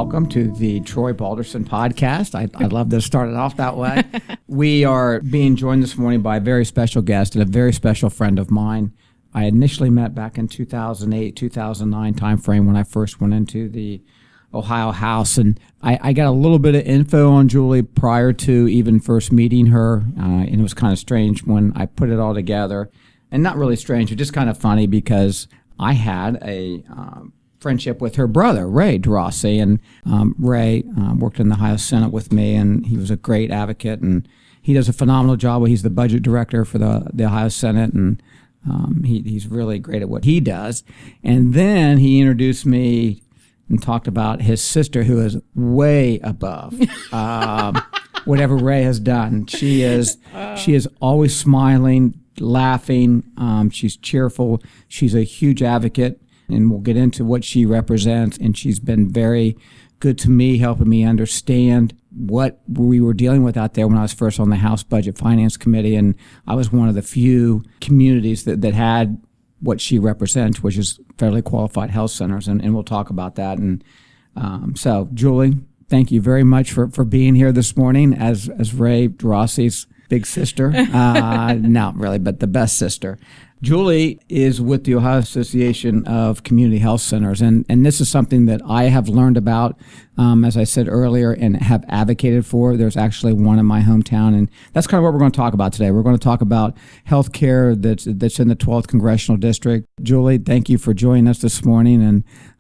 welcome to the Troy Balderson podcast. I love to start it off that way. We are being joined this morning by a very special guest and a very special friend of mine. I initially met back in 2008, 2009 timeframe when I first went into the Ohio House, and I got a little bit of info on Julie prior to even first meeting her, and it was kind of strange when I put it all together. And not really strange, but just kind of funny because I had a friendship with her brother, Ray Dirossi, and Ray worked in the Ohio Senate with me, and he was a great advocate, and he does a phenomenal job. He's the budget director for the Ohio Senate, and he's really great at what he does. And then he introduced me and talked about his sister, who is way above whatever Ray has done. She is always smiling, laughing. She's cheerful. She's a huge advocate, and we'll get into what she represents. And she's been very good to me, helping me understand what we were dealing with out there when I was first on the House Budget Finance Committee. And I was one of the few communities that had what she represents, which is federally qualified health centers. And we'll talk about that. And so, Julie, thank you very much for being here this morning as Ray Dirossi's big sister. Not really, but the best sister. Julie is with the Ohio Association of Community Health Centers, and this is something that I have learned about, as I said earlier, and have advocated for. There's actually one in my hometown, and that's kind of what we're going to talk about today. We're going to talk about health care that's in the 12th Congressional District. Julie, thank you for joining us this morning,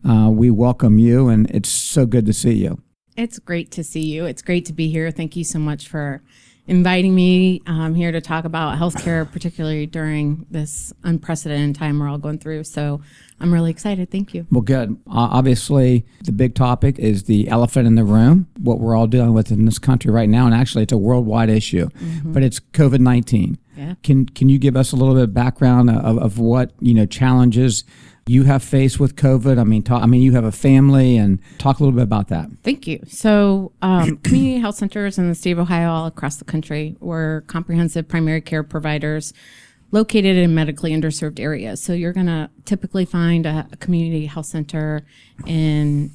and we welcome you, and it's so good to see you. It's great to see you. It's great to be here. Thank you so much for inviting me here to talk about healthcare, particularly during this unprecedented time we're all going through. So I'm really excited. Thank you. Well, good. Obviously, the big topic is the elephant in the room, what we're all dealing with in this country right now. And actually, it's a worldwide issue, but it's COVID-19. Yeah. Can you give us a little bit of background of what challenges you have faced with COVID? I mean, you have a family, and talk a little bit about that. Thank you. So community health centers in the state of Ohio all across the country were comprehensive primary care providers located in medically underserved areas. So you're going to typically find a community health center in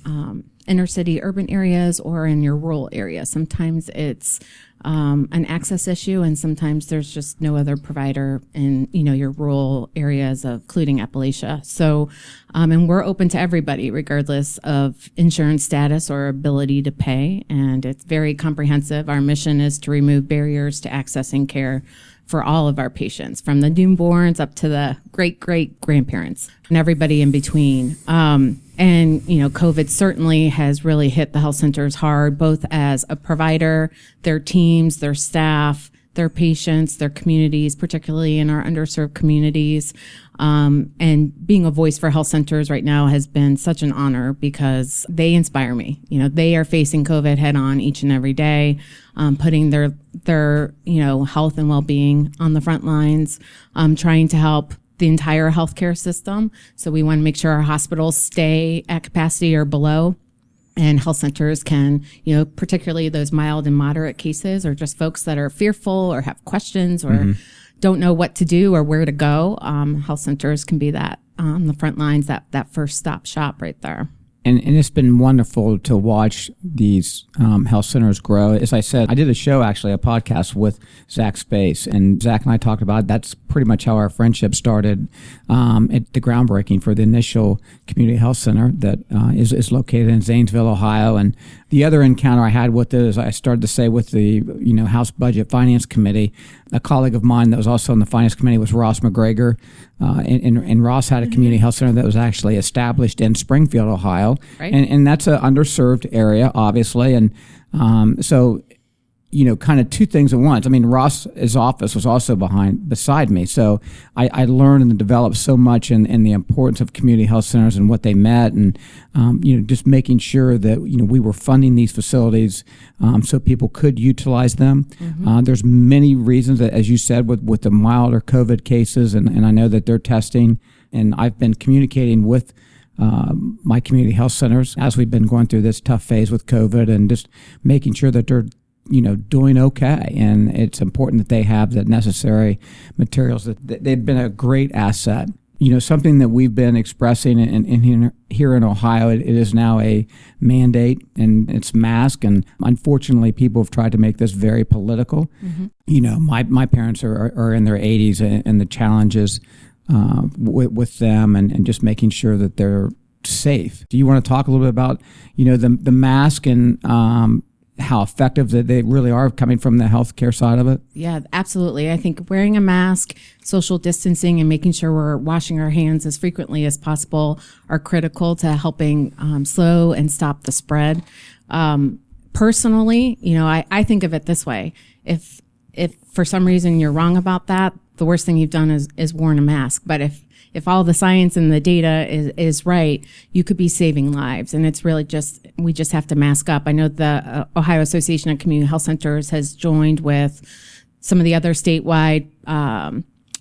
inner city urban areas or in your rural areas. Sometimes it's an access issue, and sometimes there's just no other provider in your rural areas, including Appalachia. So, and we're open to everybody, regardless of insurance status or ability to pay, and it's very comprehensive. Our mission is to remove barriers to accessing care for all of our patients, from the newborns up to the great-great-grandparents and everybody in between. And COVID certainly has really hit the health centers hard, both as a provider, their teams, their staff, their patients, their communities, particularly in our underserved communities. And being a voice for health centers right now has been such an honor because they inspire me. They are facing COVID head on each and every day, putting their health and well-being on the front lines, trying to help the entire healthcare system. So we want to make sure our hospitals stay at capacity or below, and health centers can, particularly those mild and moderate cases, or just folks that are fearful or have questions or don't know what to do or where to go. Health centers can be that on the front lines, that first stop shop right there. And it's been wonderful to watch these health centers grow. As I said, I did a podcast with Zach Space, and Zach and I talked about it. That's pretty much how our friendship started at the groundbreaking for the initial community health center that is located in Zanesville, Ohio. And the other encounter I had with it is I started to say with the House Budget Finance Committee, a colleague of mine that was also on the Finance Committee was Ross McGregor. And Ross had a community health center that was actually established in Springfield, Ohio. Right. And that's an underserved area, obviously. And so, kind of two things at once. I mean, Ross's office was also beside me. So I learned and developed so much in the importance of community health centers and what they meant, and, just making sure that, we were funding these facilities so people could utilize them. There's many reasons that, as you said, with the milder COVID cases, and I know that they're testing, and I've been communicating with my community health centers as we've been going through this tough phase with COVID, and just making sure that they're doing okay. And it's important that they have the necessary materials. That they've been a great asset. something that we've been expressing here in Ohio, it is now a mandate, and it's mask. And unfortunately, people have tried to make this very political. My parents are in their 80s, and the challenges with them and just making sure that they're safe. Do you want to talk a little bit about, the mask and how effective that they really are coming from the healthcare side of it? Yeah, absolutely. I think wearing a mask, social distancing, and making sure we're washing our hands as frequently as possible are critical to helping slow and stop the spread. Personally, I think of it this way. If for some reason you're wrong about that, the worst thing you've done is worn a mask. But if all the science and the data is right, you could be saving lives. And it's really we just have to mask up. I know the Ohio Association of Community Health Centers has joined with some of the other statewide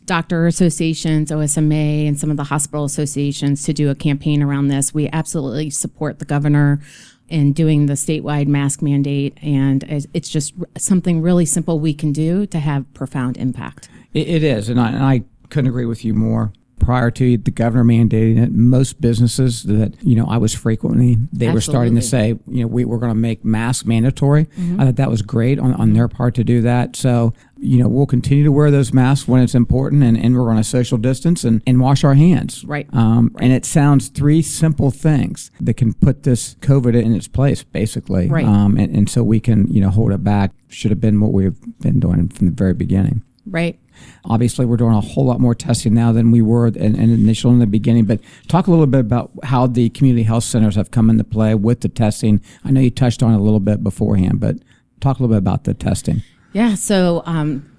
doctor associations, OSMA, and some of the hospital associations to do a campaign around this. We absolutely support the governor in doing the statewide mask mandate. And it's just something really simple we can do to have profound impact. It is. And I couldn't agree with you more. Prior to the governor mandating it, most businesses that I was frequently, they were starting to say, we're going to make masks mandatory. I thought that was great on their part to do that. So we'll continue to wear those masks when it's important, and we're going to social distance and wash our hands. Right. And it sounds three simple things that can put this COVID in its place, basically. Right. And so we can hold it back. Should have been what we've been doing from the very beginning. Right. Obviously, we're doing a whole lot more testing now than we were initially in the beginning. But talk a little bit about how the community health centers have come into play with the testing. I know you touched on it a little bit beforehand, but talk a little bit about the testing. Yeah, so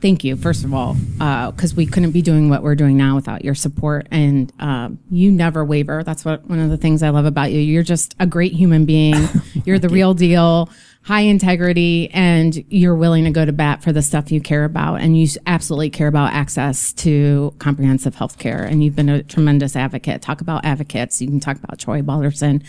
thank you, first of all, because we couldn't be doing what we're doing now without your support. And you never waver. That's one of the things I love about you. You're just a great human being. You're the real deal, high integrity, and you're willing to go to bat for the stuff you care about. And you absolutely care about access to comprehensive health care. And you've been a tremendous advocate. Talk about advocates. You can talk about Troy Balderson.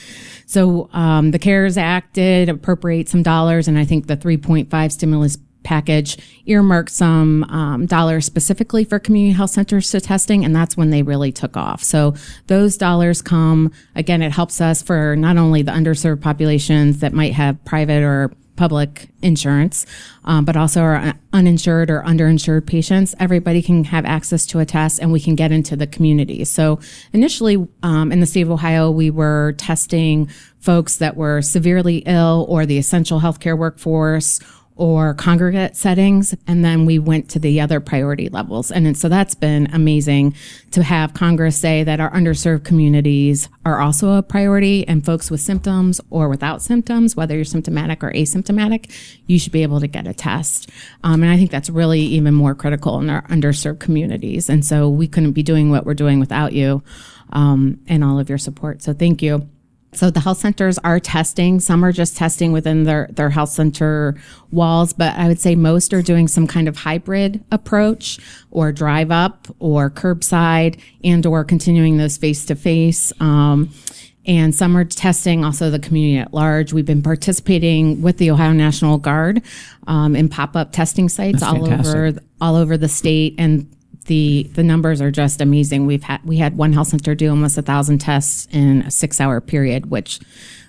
So the CARES Act did appropriate some dollars, and I think the 3.5 stimulus package earmarked some dollars specifically for community health centers to testing, and that's when they really took off. So those dollars come, again, it helps us for not only the underserved populations that might have private or public insurance, but also our uninsured or underinsured patients. Everybody can have access to a test, and we can get into the community. So initially in the state of Ohio, we were testing folks that were severely ill or the essential healthcare workforce or congregate settings, and then we went to the other priority levels. And so that's been amazing to have Congress say that our underserved communities are also a priority, and folks with symptoms or without symptoms, whether you're symptomatic or asymptomatic, you should be able to get a test. And I think that's really even more critical in our underserved communities. And so we couldn't be doing what we're doing without you and all of your support. So thank you. So the health centers are testing. Some are just testing within their health center walls, but I would say most are doing some kind of hybrid approach or drive up or curbside and or continuing those face-to-face. And some are testing also the community at large. We've been participating with the Ohio National Guard in pop-up testing sites all over the state, and the numbers are just amazing. We had one health center do almost 1,000 tests in a 6-hour period, which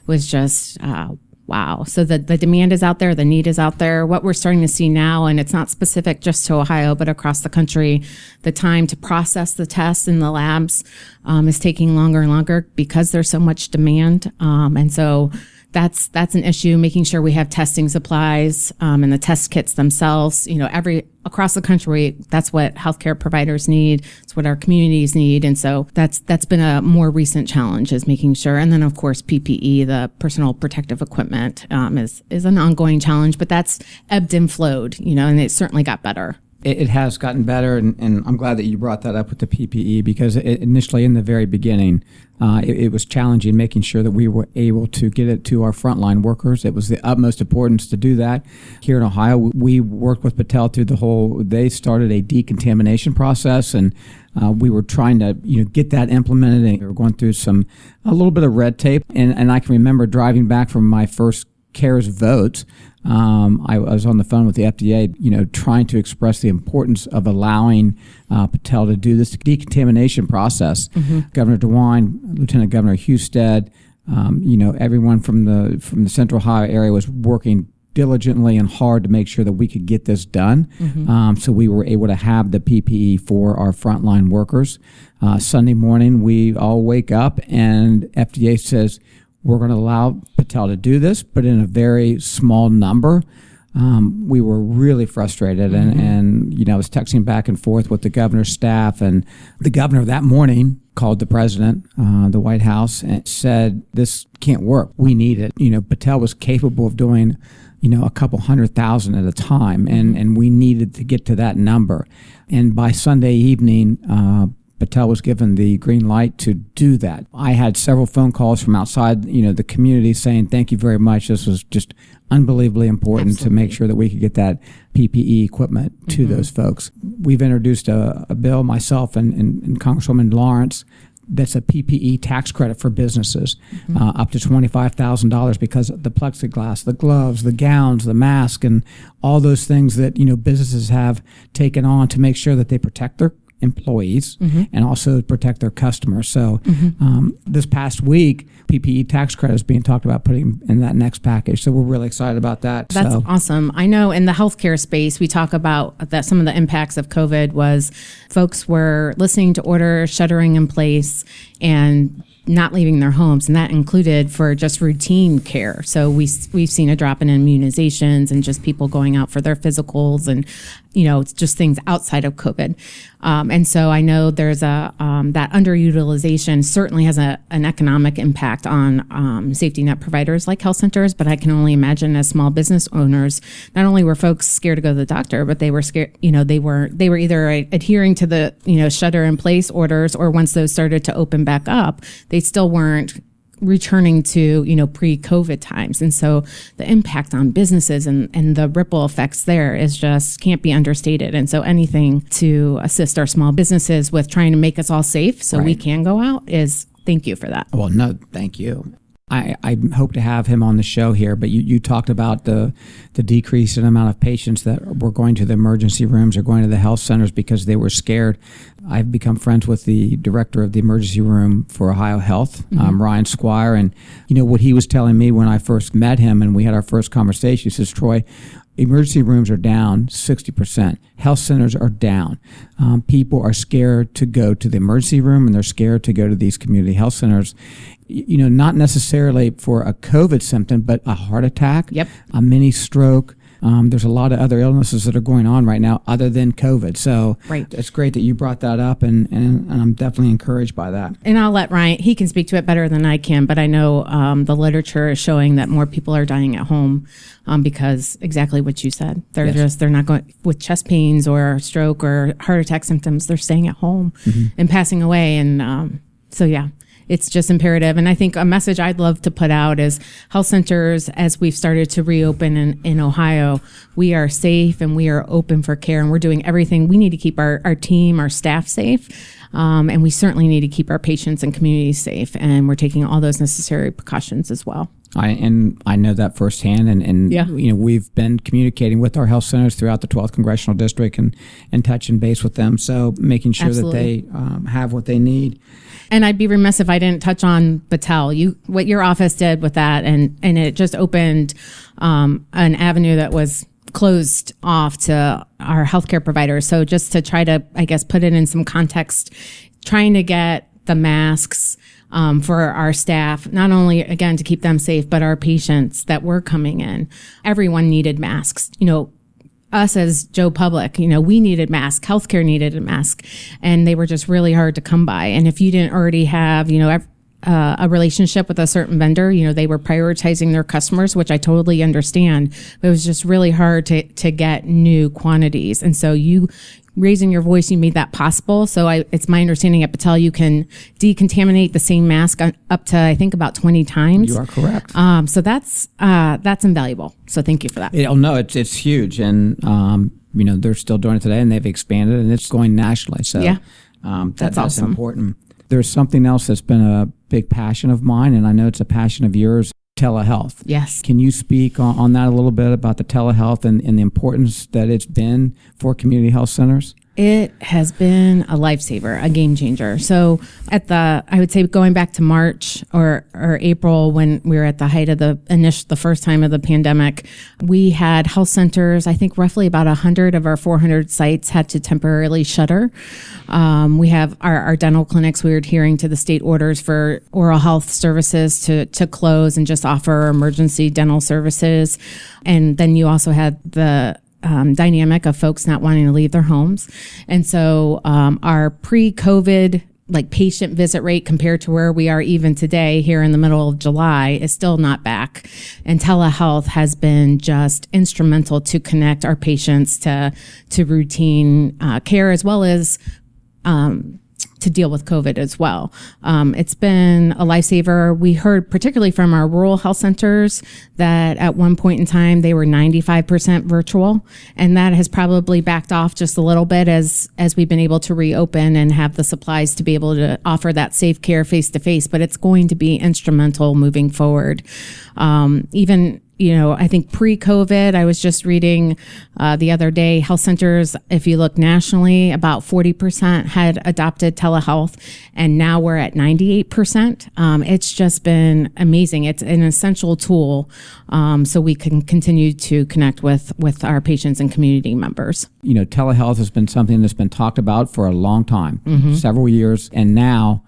was just wow. So the demand is out there, the need is out there. What we're starting to see now, and it's not specific just to Ohio, but across the country, the time to process the tests in the labs is taking longer and longer because there's so much demand, and so that's an issue, making sure we have testing supplies and the test kits themselves. Across the country, that's what healthcare providers need. It's what our communities need. And so that's been a more recent challenge, is making sure. And then, of course, PPE, the personal protective equipment, is an ongoing challenge, but that's ebbed and flowed, and it certainly got better. It has gotten better, and I'm glad that you brought that up with the PPE, because initially in the very beginning, it was challenging making sure that we were able to get it to our frontline workers. It was the utmost importance to do that. Here in Ohio, we worked with Patel through they started a decontamination process, and we were trying to get that implemented, and we were going through a little bit of red tape. And I can remember driving back from my first CARES votes, I was on the phone with the FDA, trying to express the importance of allowing Patel to do this decontamination process. Governor DeWine, Lieutenant Governor Husted, everyone from the Central Ohio area was working diligently and hard to make sure that we could get this done. So we were able to have the PPE for our frontline workers. Sunday morning, we all wake up and FDA says, we're going to allow Patel to do this, but in a very small number. We were really frustrated, and I was texting back and forth with the governor's staff, and the governor that morning called the president, the White House, and said, this can't work. We need it. Patel was capable of doing, a couple 100,000 at a time, and we needed to get to that number. And by Sunday evening, Patel was given the green light to do that. I had several phone calls from outside, the community saying, thank you very much. This was just unbelievably important to make sure that we could get that PPE equipment to those folks. We've introduced a bill, myself and Congresswoman Lawrence, that's a PPE tax credit for businesses, up to $25,000 because of the plexiglass, the gloves, the gowns, the mask, and all those things that, businesses have taken on to make sure that they protect their employees and also protect their customers. So this past week, PPE tax credit is being talked about putting in that next package. So we're really excited about that. That's awesome. I know in the healthcare space, we talk about that some of the impacts of COVID was folks were listening to orders, shuttering in place, and not leaving their homes, and that included for just routine care. So we've seen a drop in immunizations and just people going out for their physicals and it's just things outside of COVID. And so I know there's that underutilization certainly has an economic impact on safety net providers like health centers, but I can only imagine as small business owners, not only were folks scared to go to the doctor, but they were scared, they were either adhering to the, shutter in place orders, or once those started to open back up, they still weren't returning to, pre-COVID times. And so the impact on businesses and the ripple effects there is just can't be understated. And so anything to assist our small businesses with trying to make us all safe so we can go out is thank you for that. Well, no, thank you. I hope to have him on the show here, but you talked about the decrease in amount of patients that were going to the emergency rooms or going to the health centers because they were scared. I've become friends with the director of the emergency room for Ohio Health, Ryan Squire, and what he was telling me when I first met him and we had our first conversation, he says, Troy, emergency rooms are down 60%. Health centers are down. People are scared to go to the emergency room, and they're scared to go to these community health centers, not necessarily for a COVID symptom, but a heart attack, a mini stroke. There's a lot of other illnesses that are going on right now other than COVID. So it's great that you brought that up, and I'm definitely encouraged by that. And I'll let Ryan, he can speak to it better than I can, but I know the literature is showing that more people are dying at home because exactly what you said. They're not going with chest pains or stroke or heart attack symptoms. They're staying at home and passing away. And it's just imperative. And I think a message I'd love to put out is health centers, as we've started to reopen in Ohio, we are safe and we are open for care, and we're doing everything. We need to keep our team, our staff safe. And we certainly need to keep our patients and communities safe. And we're taking all those necessary precautions as well. I know that firsthand, and we've been communicating with our health centers throughout the 12th Congressional District and touching base with them, so making sure that they have what they need. And I'd be remiss if I didn't touch on Battelle. What your office did with that, and it just opened an avenue that was closed off to our healthcare providers. So just to try to, I guess, put it in some context, trying to get the masks for our staff, not only, again, to keep them safe, but our patients that were coming in. Everyone needed masks. Us as Joe Public, we needed masks. Healthcare needed a mask, and they were just really hard to come by. And if you didn't already have, a relationship with a certain vendor, they were prioritizing their customers, which I totally understand. But it was just really hard to get new quantities. And so you raising your voice, you made that possible. So it's my understanding at Battelle, you can decontaminate the same mask up to, I think, about 20 times. You are correct. So that's invaluable. So thank you for that. No, it's huge. And, they're still doing it today, and they've expanded, and it's going nationally. So that's awesome. Important. There's something else that's been a big passion of mine, and I know it's a passion of yours. telehealth. Yes. Can you speak on that a little bit about the telehealth and the importance that it's been for community health centers? It has been a lifesaver, a game changer. So I would say going back to March or April, when we were at the height of the first time of the pandemic, we had health centers. I think roughly about 100 of our 400 sites had to temporarily shutter. We have our dental clinics. We were adhering to the state orders for oral health services to close and just offer emergency dental services. And then you also had the dynamic of folks not wanting to leave their homes. And so our pre-COVID patient visit rate compared to where we are even today here in the middle of July is still not back. And telehealth has been just instrumental to connect our patients to routine care, as well as to deal with COVID as well. It's been a lifesaver. We heard particularly from our rural health centers that at one point in time they were 95% virtual, and that has probably backed off just a little bit as we've been able to reopen and have the supplies to be able to offer that safe care face to face. But it's going to be instrumental moving forward. Even I think pre-COVID, I was just reading the other day, health centers, if you look nationally, about 40% had adopted telehealth, and now we're at 98%. It's just been amazing. It's an essential tool so we can continue to connect with our patients and community members. Telehealth has been something that's been talked about for a long time, several years, and now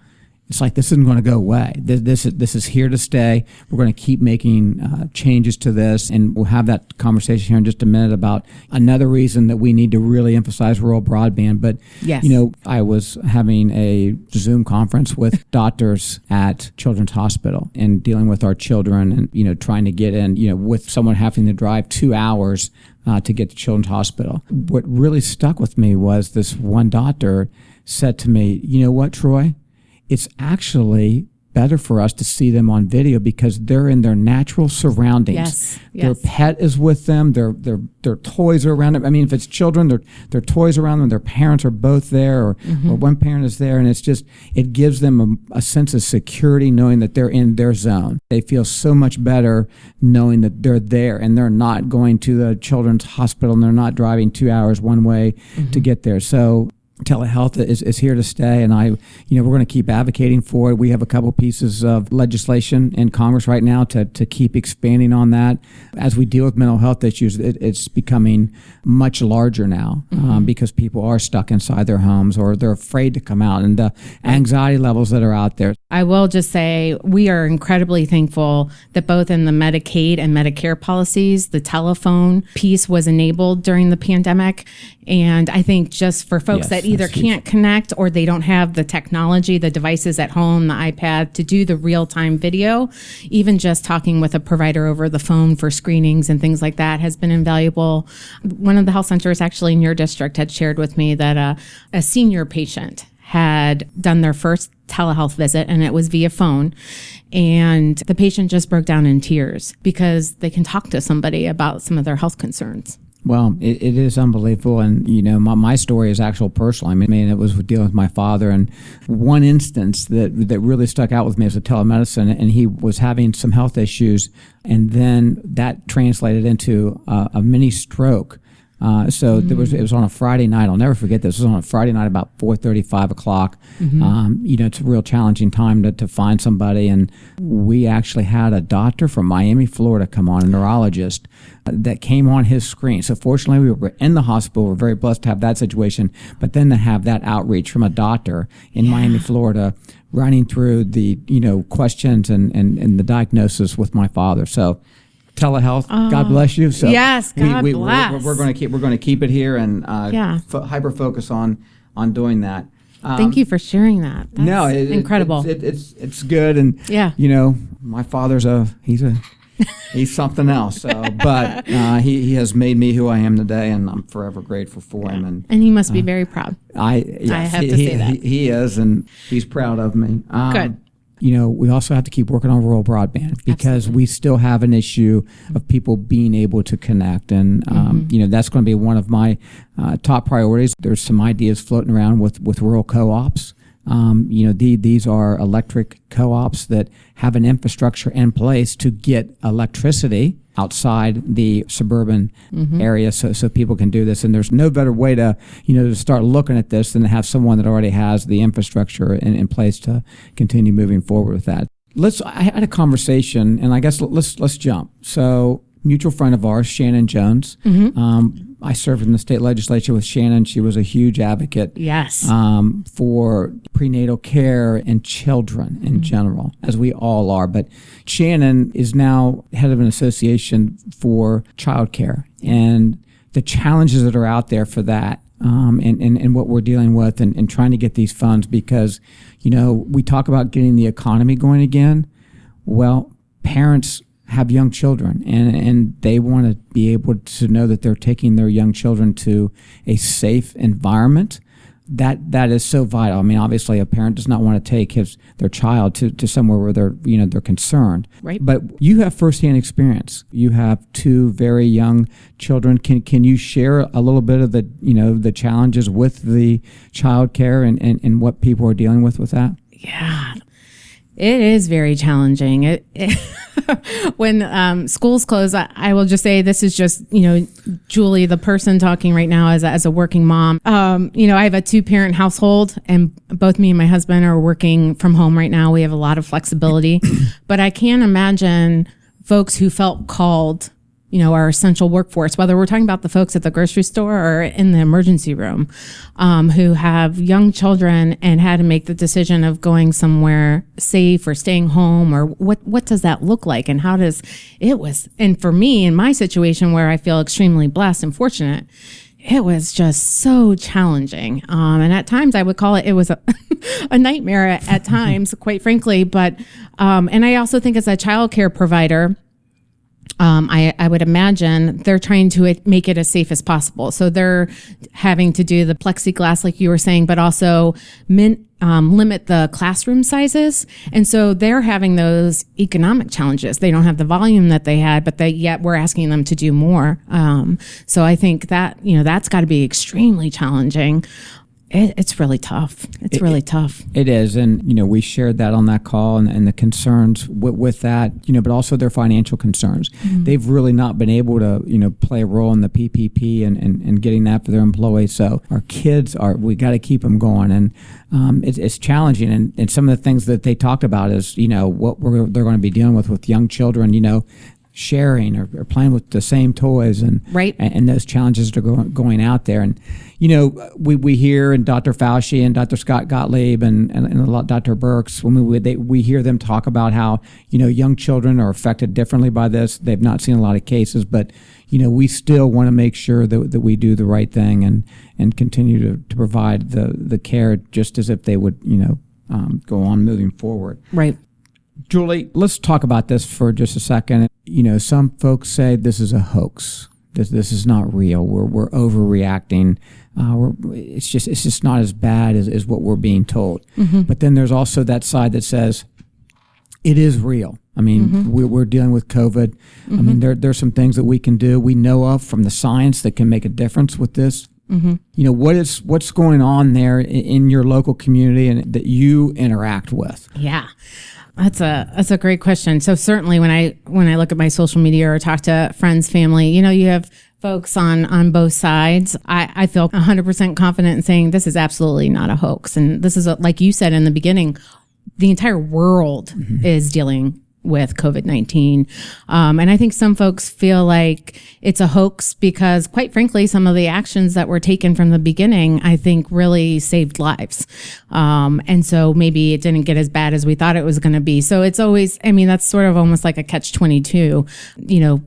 it's like this isn't going to go away. This is here to stay. We're going to keep making changes to this, and we'll have that conversation here in just a minute about another reason that we need to really emphasize rural broadband. But, yes. I was having a Zoom conference with doctors at Children's Hospital and dealing with our children and, trying to get in, with someone having to drive 2 hours to get to Children's Hospital. What really stuck with me was this one doctor said to me, "You know what, Troy? It's actually better for us to see them on video because they're in their natural surroundings. Yes. Their pet is with them. Their toys are around them. I mean, if it's children, their toys around them. Their parents are both there, or one parent is there, and it gives them a sense of security knowing that they're in their zone. They feel so much better knowing that they're there and they're not going to the Children's Hospital and they're not driving 2 hours one way to get there. So telehealth is here to stay, and we're going to keep advocating for it. We have a couple pieces of legislation in Congress right now to keep expanding on that. As we deal with mental health issues, it's becoming much larger now because people are stuck inside their homes or they're afraid to come out, and the anxiety levels that are out there. I will just say we are incredibly thankful that both in the Medicaid and Medicare policies, the telephone piece was enabled during the pandemic. And I think just for folks that either can't connect or they don't have the technology, the devices at home, the iPad to do the real-time video, even just talking with a provider over the phone for screenings and things like that has been invaluable. One of the health centers actually in your district had shared with me that a senior patient had done their first telehealth visit, and it was via phone. And the patient just broke down in tears because they can talk to somebody about some of their health concerns. Well, it is unbelievable. And, my story is actual personal. I mean, it was dealing with my father. And one instance that really stuck out with me was a telemedicine, and he was having some health issues. And then that translated into a mini stroke. It was on a Friday night. I'll never forget this. It was on a Friday night about 4:30, 5 o'clock. It's a real challenging time to find somebody. And we actually had a doctor from Miami, Florida come on, a neurologist that came on his screen. So fortunately, we were in the hospital. We're very blessed to have that situation. But then to have that outreach from a doctor in Miami, Florida, running through the, questions and the diagnosis with my father. So telehealth, God bless you. So yes, God bless. We're going to keep it here and hyper focus on doing that. Thank you for sharing that. That's incredible. It's good, and my father's he's something else. But he has made me who I am today, and I'm forever grateful for him. And he must be very proud. I have to say that he is, and he's proud of me. Good. We also have to keep working on rural broadband because we still have an issue of people being able to connect. And, that's going to be one of my top priorities. There's some ideas floating around with rural co-ops These are electric co-ops that have an infrastructure in place to get electricity outside the suburban area so people can do this. And there's no better way to start looking at this than to have someone that already has the infrastructure in place to continue moving forward with that. I had a conversation, and I guess let's jump. So, mutual friend of ours, Shannon Jones. I served in the state legislature with Shannon. She was a huge advocate, yes, for prenatal care and children in general, as we all are. But Shannon is now head of an association for childcare and the challenges that are out there for that. And what we're dealing with and trying to get these funds, because, we talk about getting the economy going again. Well, parents have young children and they want to be able to know that they're taking their young children to a safe environment. That is so vital. I mean, obviously a parent does not want to take their child to somewhere where they're concerned. Right. But you have firsthand experience. You have two very young children. Can you share a little bit of the challenges with the child care and what people are dealing with that? Yeah. It is very challenging. When schools close, I will just say this is just, Julie, the person talking right now as a working mom. I have a 2-parent household, and both me and my husband are working from home right now. We have a lot of flexibility, but I can't imagine folks who felt called, our essential workforce, whether we're talking about the folks at the grocery store or in the emergency room, who have young children and had to make the decision of going somewhere safe or staying home, or what does that look like? And and for me, in my situation where I feel extremely blessed and fortunate, it was just so challenging. And at times I would call it was a nightmare at times, quite frankly. But, and I also think as a childcare provider, I would imagine they're trying to make it as safe as possible. So they're having to do the plexiglass, like you were saying, but also limit the classroom sizes. And so they're having those economic challenges. They don't have the volume that they had, but yet we're asking them to do more. So I think that, that's got to be extremely challenging. It's really tough. It's really tough. It is. And, we shared that on that call and the concerns with that, but also their financial concerns. They've really not been able to, play a role in the PPP and getting that for their employees. So our kids we got to keep them going. And it's challenging. And some of the things that they talked about is, what they're going to be dealing with young children, sharing or playing with the same toys and right. and those challenges that are going out there. And, we hear, and Dr. Fauci and Dr. Scott Gottlieb and a lot Dr. Birx, when we hear them talk about how, young children are affected differently by this. They've not seen a lot of cases, but, we still want to make sure that we do the right thing and continue to provide the care just as if they would, go on moving forward. Right. Julie, let's talk about this for just a second. Some folks say this is a hoax. This is not real. We're overreacting. It's just not as bad as what we're being told. But then there's also that side that says it is real. I mean, we're dealing with COVID. I mean, there's some things that we can do, we know of from the science that can make a difference with this. What's going on there in your local community and that you interact with? Yeah. That's a great question. So certainly when I look at my social media or talk to friends, family, you have folks on both sides. I feel 100% confident in saying this is absolutely not a hoax. And this is, like you said in the beginning, the entire world is dealing with COVID-19. And I think some folks feel like it's a hoax because, quite frankly, some of the actions that were taken from the beginning, I think really saved lives. And so maybe it didn't get as bad as we thought it was going to be. So it's always, that's sort of almost like a catch-22,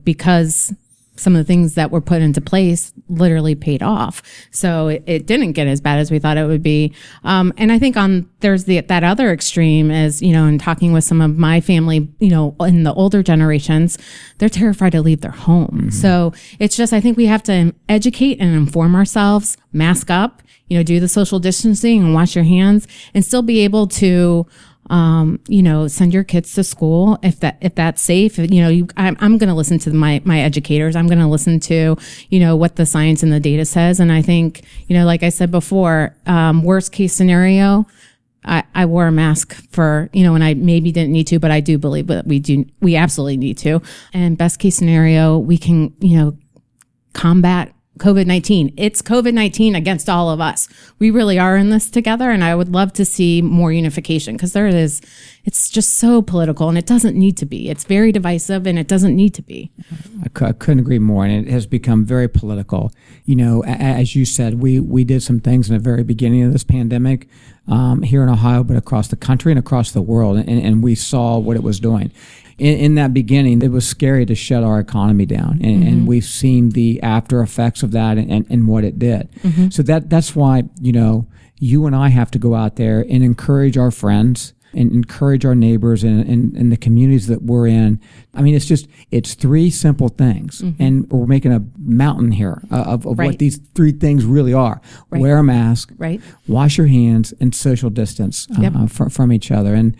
because some of the things that were put into place literally paid off. So it didn't get as bad as we thought it would be. And I think there's that other extreme is, in talking with some of my family, in the older generations, they're terrified to leave their home. So it's just, I think we have to educate and inform ourselves, mask up, do the social distancing and wash your hands and still be able to send your kids to school if that's safe. I'm going to listen to my educators. I'm going to listen to, what the science and the data says. And I think, like I said before, worst case scenario, I wore a mask for, and I maybe didn't need to, but I do believe that we absolutely need to. And best case scenario, we can, combat COVID-19. It's COVID-19 against all of us. We really are in this together. And I would love to see more unification because it's just so political and it doesn't need to be. It's very divisive and it doesn't need to be. I couldn't agree more. And it has become very political. As you said, we did some things in the very beginning of this pandemic here in Ohio, but across the country and across the world. And we saw what it was doing. In that beginning, it was scary to shut our economy down, and we've seen the after effects of that and what it did. So that's why you and I have to go out there and encourage our friends and encourage our neighbors and the communities that we're in. I mean, it's three simple things, and we're making a mountain here of what these three things really are. Right. Wear a mask, wash your hands, and social distance from each other. And,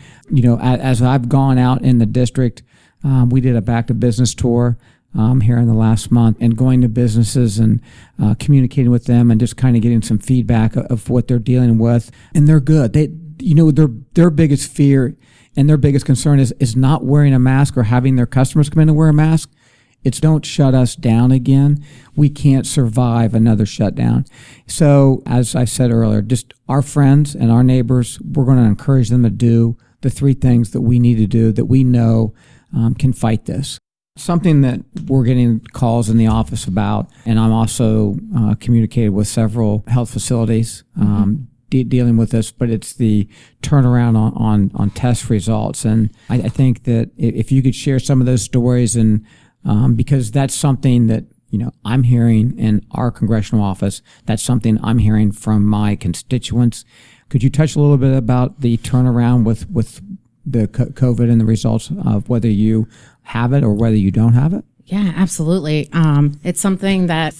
as I've gone out in the district, we did a back to business tour here in the last month, and going to businesses and communicating with them and just kind of getting some feedback of what they're dealing with. And they're good. Their biggest fear and their biggest concern is not wearing a mask or having their customers come in and wear a mask. It's don't shut us down again. We can't survive another shutdown. So as I said earlier, just our friends and our neighbors, we're going to encourage them to do the three things that we need to do that we know can fight this. Something that we're getting calls in the office about, and I'm also communicated with several health facilities dealing with this, but it's the turnaround on test results. And I think that if you could share some of those stories, and because that's something that I'm hearing in our congressional office, that's something I'm hearing from my constituents. Could you touch a little bit about the turnaround with the COVID and the results of whether you have it or whether you don't have it? Yeah, absolutely. It's something that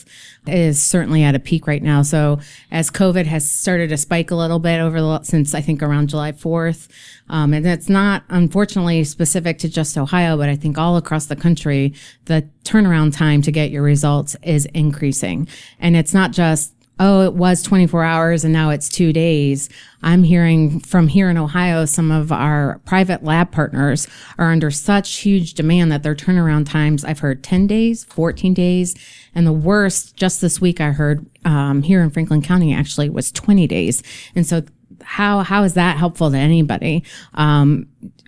is certainly at a peak right now. So as COVID has started to spike a little bit since I think around July 4th, and it's not unfortunately specific to just Ohio, but I think all across the country, the turnaround time to get your results is increasing. And it's not just, it was 24 hours and now it's 2 days. I'm hearing from here in Ohio, some of our private lab partners are under such huge demand that their turnaround times, I've heard 10 days, 14 days. And the worst, just this week, I heard here in Franklin County actually was 20 days. And so how is that helpful to anybody?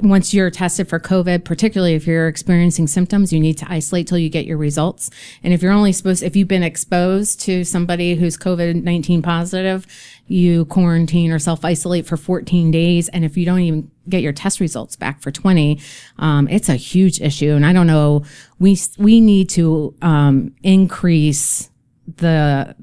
Once you're tested for COVID, particularly if you're experiencing symptoms, you need to isolate till you get your results. And if you've been exposed to somebody who's COVID-19 positive, you quarantine or self-isolate for 14 days. And if you don't even get your test results back for 20, it's a huge issue. And I don't know, we need to increase the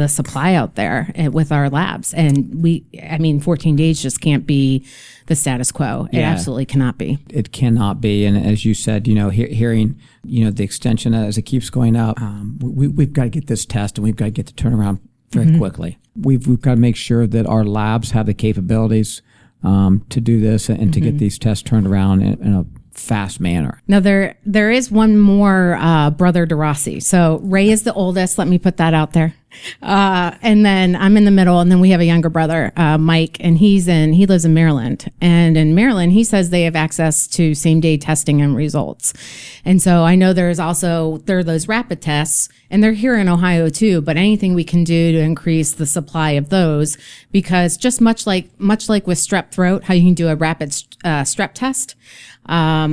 supply out there with our labs. And 14 days just can't be the status quo. It absolutely cannot be. It cannot be. And as you said, hearing, the extension as it keeps going up, we've got to get this test and we've got to get the turnaround very quickly. We've got to make sure that our labs have the capabilities to do this and to get these tests turned around in a fast manner. Now there is one more brother Dirossi. So Ray is the oldest. Let me put that out there. And then I'm in the middle, and then we have a younger brother, Mike, and he lives in Maryland. And in Maryland, he says they have access to same day testing and results. And so I know there are those rapid tests, and they're here in Ohio too, but anything we can do to increase the supply of those, because just much like with strep throat, how you can do a rapid strep test,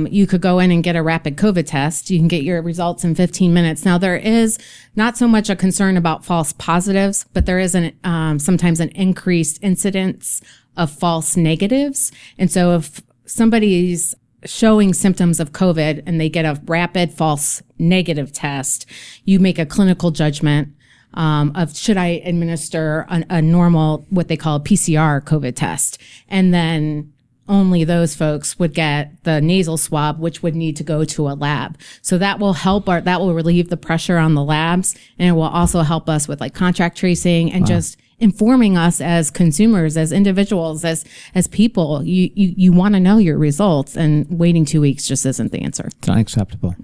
you could go in and get a rapid COVID test. You can get your results in 15 minutes. Now, there is not so much a concern about false positives, but there is sometimes an increased incidence of false negatives. And so if somebody's showing symptoms of COVID and they get a rapid false negative test, you make a clinical judgment of should I administer a normal, what they call a PCR COVID test. And then only those folks would get the nasal swab, which would need to go to a lab. So that will that will relieve the pressure on the labs. And it will also help us with like contract tracing and just informing us as consumers, as individuals, as people. You want to know your results, and waiting 2 weeks just isn't the answer. It's unacceptable.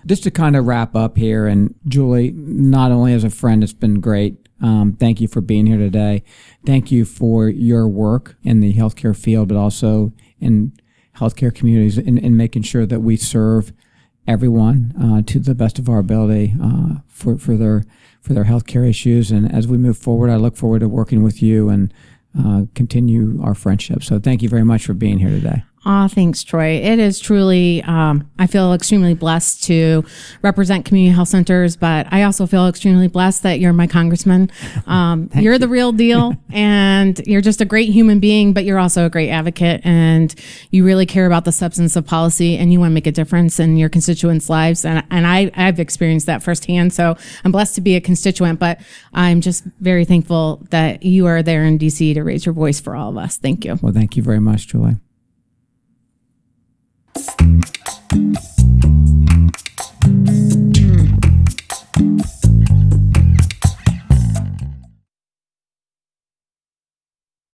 Just to kind of wrap up here, and Julie, not only as a friend, it's been great Thank you for being here today. Thank you for your work in the healthcare field, but also in healthcare communities in making sure that we serve everyone to the best of our ability for their healthcare issues. And as we move forward, I look forward to working with you and continue our friendship. So thank you very much for being here today. Oh, thanks, Troy. It is truly, I feel extremely blessed to represent community health centers, but I also feel extremely blessed that you're my congressman. You're the real deal, and you're just a great human being, but you're also a great advocate, and you really care about the substance of policy, and you want to make a difference in your constituents' lives. And I've experienced that firsthand, so I'm blessed to be a constituent, but I'm just very thankful that you are there in DC to raise your voice for all of us. Thank you. Well, thank you very much, Julie.